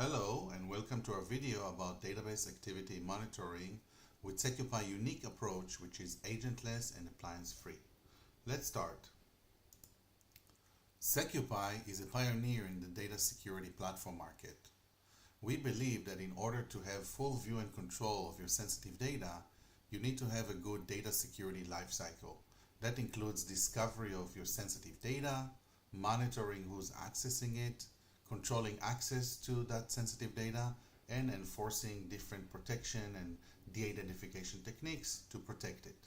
Hello and welcome to our video about database activity monitoring with SecuPi unique approach, which is agentless and appliance-free. Let's start. SecuPi is a pioneer in the data security platform market. We believe that in order to have full view and control of your sensitive data, you need to have a good data security lifecycle. That includes discovery of your sensitive data, monitoring who's accessing it, controlling access to that sensitive data, and enforcing different protection and de-identification techniques to protect it.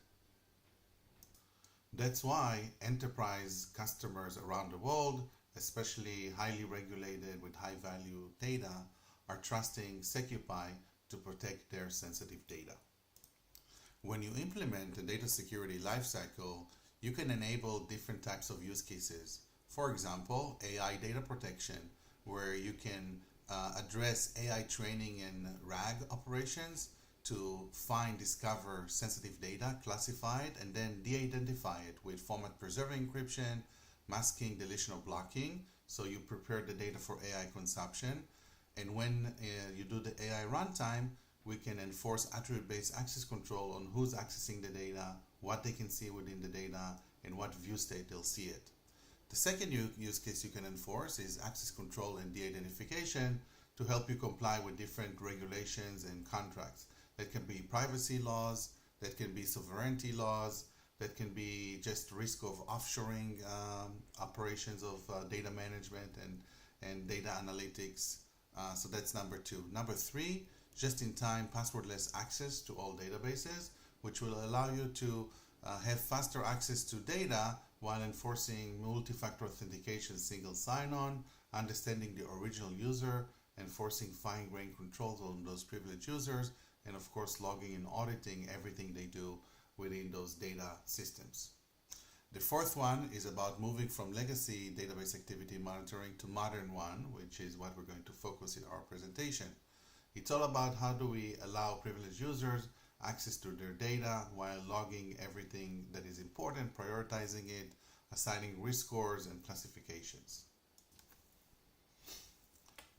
That's why enterprise customers around the world, especially highly regulated with high value data, are trusting SecuPi to protect their sensitive data. When you implement a data security lifecycle, you can enable different types of use cases. For example, AI data protection, where you can address AI training and RAG operations to find, discover sensitive data, classify it, and then de-identify it with format preserving encryption, masking, deletion, or blocking. So you prepare the data for AI consumption. And when you do the AI runtime, we can enforce attribute-based access control on who's accessing the data, what they can see within the data, and what view state they'll see it. The second use case you can enforce is access control and de-identification to help you comply with different regulations and contracts. That can be privacy laws, that can be sovereignty laws, that can be just risk of offshoring operations of data management and data analytics. So that's number two. Number three, just-in-time passwordless access to all databases, which will allow you to have faster access to data while enforcing multi-factor authentication, single sign-on, understanding the original user, enforcing fine-grained controls on those privileged users, and of course logging and auditing everything they do within those data systems. The fourth one is about moving from legacy database activity monitoring to modern one, which is what we're going to focus in our presentation. It's all about how do we allow privileged users access to their data while logging everything that is important, prioritizing it, assigning risk scores and classifications.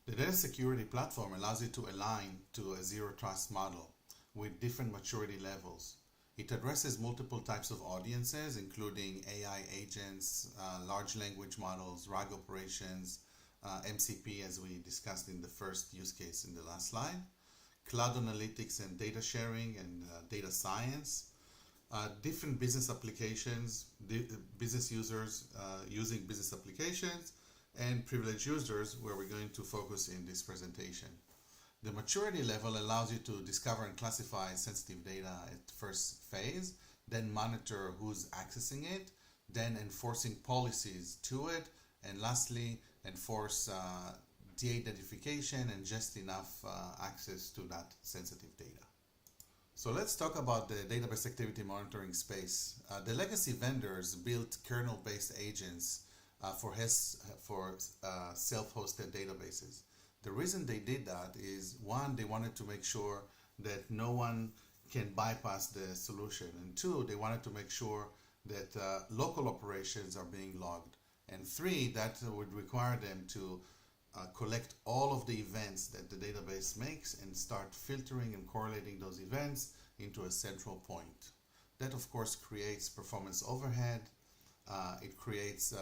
The data security platform allows you to align to a zero trust model with different maturity levels. It addresses multiple types of audiences, including AI agents, large language models, RAG operations, MCP, as we discussed in the first use case in the last slide, cloud analytics and data sharing and data science, different business applications, business users using business applications, and privileged users, where we're going to focus in this presentation. The maturity level allows you to discover and classify sensitive data at first phase, then monitor who's accessing it, then enforcing policies to it, and lastly, enforce de-identification and just enough access to that sensitive data. So let's talk about the database activity monitoring space. The legacy vendors built kernel-based agents for self-hosted databases. The reason they did that is, one, they wanted to make sure that no one can bypass the solution, and two, they wanted to make sure that local operations are being logged, and three, that would require them to collect all of the events that the database makes and start filtering and correlating those events into a central point. That of course creates performance overhead. It creates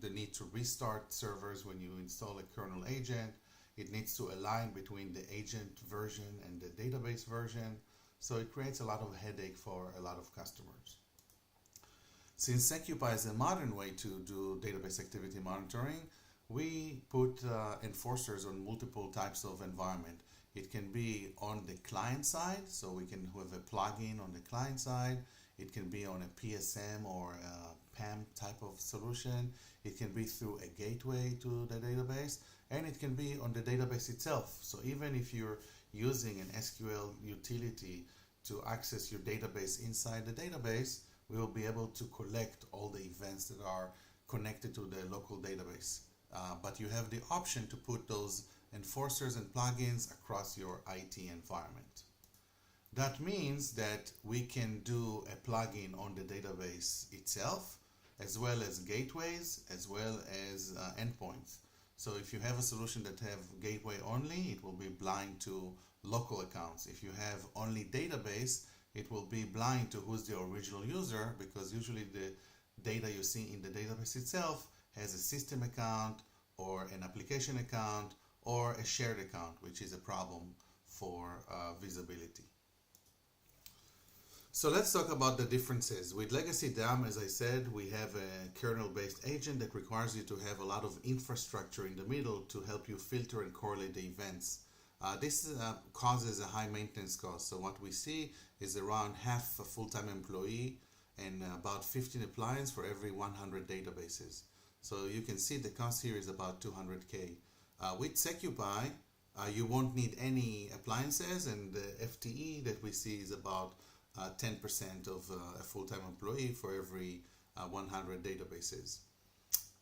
the need to restart servers when you install a kernel agent. It needs to align between the agent version and the database version. So it creates a lot of headache for a lot of customers. Since SecuPi is a modern way to do database activity monitoring, we put enforcers on multiple types of environment. It can be on the client side, so we can have a plugin on the client side. It can be on a PSM or a PAM type of solution. It can be through a gateway to the database, and it can be on the database itself. So even if you're using an SQL utility to access your database inside the database, we will be able to collect all the events that are connected to the local database. But you have the option to put those enforcers and plugins across your IT environment. That means that we can do a plugin on the database itself, as well as gateways, as well as endpoints. So if you have a solution that have gateway only, it will be blind to local accounts. If you have only database, it will be blind to who's the original user, because usually the data you see in the database itself has a system account or an application account or a shared account, which is a problem for visibility. So let's talk about the differences. With Legacy DAM, as I said, we have a kernel-based agent that requires you to have a lot of infrastructure in the middle to help you filter and correlate the events. This causes a high maintenance cost. So what we see is around half a full-time employee and about 15 appliances for every 100 databases. So you can see the cost here is about 200K. With SecuPi, you won't need any appliances, and the FTE that we see is about 10% of a full-time employee for every 100 databases.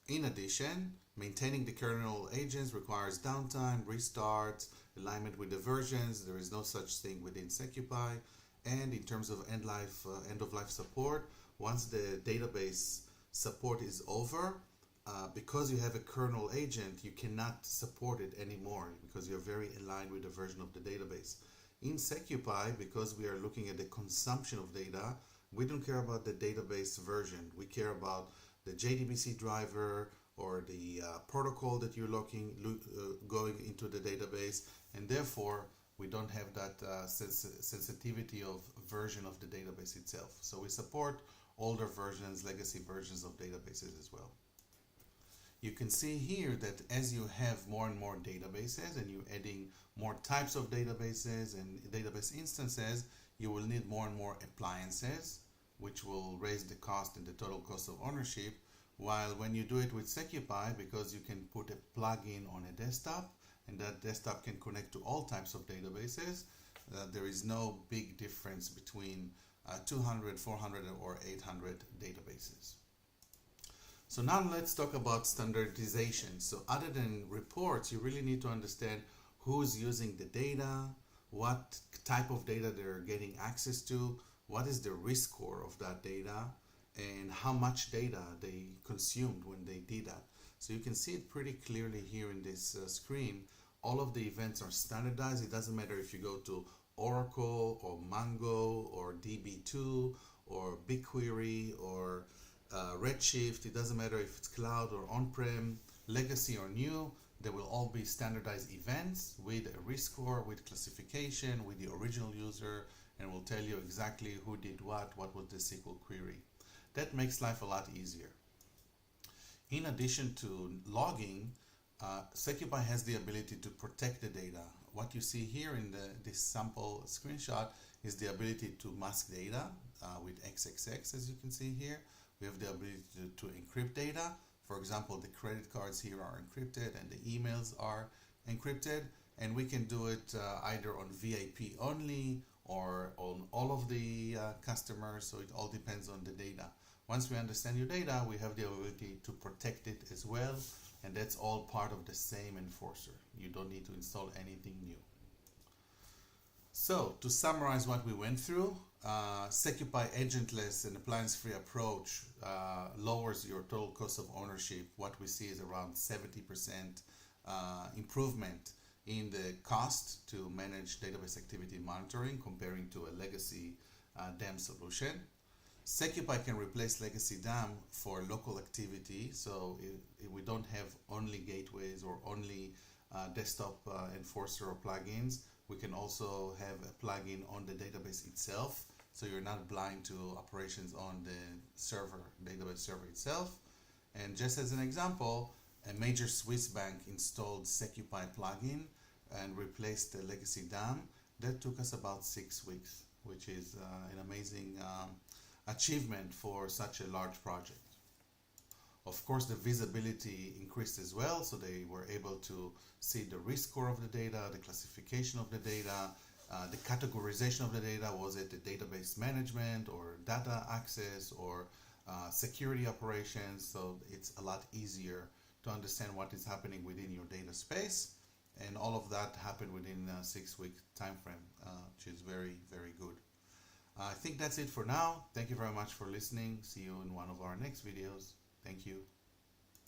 In addition, maintaining the kernel agents requires downtime, restarts, alignment with the versions. There is no such thing within SecuPi. And in terms of end-of-life support, once the database support is over, because you have a kernel agent, you cannot support it anymore because you're very aligned with the version of the database. In SecuPi, because we are looking at the consumption of data, we don't care about the database version. We care about the JDBC driver or the protocol that you're going into the database, and therefore we don't have that sensitivity of version of the database itself. So we support older versions, legacy versions of databases as well. You can see here that as you have more and more databases and you're adding more types of databases and database instances, you will need more and more appliances, which will raise the cost and the total cost of ownership. While when you do it with SecuPi, because you can put a plugin on a desktop and that desktop can connect to all types of databases, there is no big difference between 200, 400 or 800 databases. So now let's talk about standardization. So other than reports, you really need to understand who's using the data, what type of data they're getting access to, what is the risk score of that data, and how much data they consumed when they did that. So you can see it pretty clearly here in this screen. All of the events are standardized. It doesn't matter if you go to Oracle or Mongo or DB2 or BigQuery or Redshift. It doesn't matter if it's cloud or on-prem, legacy or new. They will all be standardized events with a risk score, with classification, with the original user, and will tell you exactly who did what was the SQL query. That makes life a lot easier. In addition to logging, SecuPi has the ability to protect the data. What you see here in this sample screenshot is the ability to mask data with XXX, as you can see here. We have the ability to encrypt data. For example, the credit cards here are encrypted and the emails are encrypted, and we can do it either on VIP only or on all of the customers, so it all depends on the data. Once we understand your data, we have the ability to protect it as well, and that's all part of the same enforcer. You don't need to install anything new. So, to summarize what we went through, SecuPi agentless and appliance-free approach lowers your total cost of ownership. What we see is around 70% improvement in the cost to manage database activity monitoring comparing to a legacy DAM solution. SecuPi can replace legacy DAM for local activity, so we don't have only gateways or only desktop enforcer or plugins. We can also have a plugin on the database itself, so you're not blind to operations on the server, database server itself. And just as an example, a major Swiss bank installed SecuPi plugin and replaced the legacy DAM. That took us about 6 weeks, which is an amazing achievement for such a large project. Of course, the visibility increased as well, so they were able to see the risk score of the data, the classification of the data, the categorization of the data. Was it the database management or data access or security operations? So it's a lot easier to understand what is happening within your data space, and all of that happened within a 6-week time frame, which is very, very good. I think that's it for now. Thank you very much for listening. See you in one of our next videos. Thank you.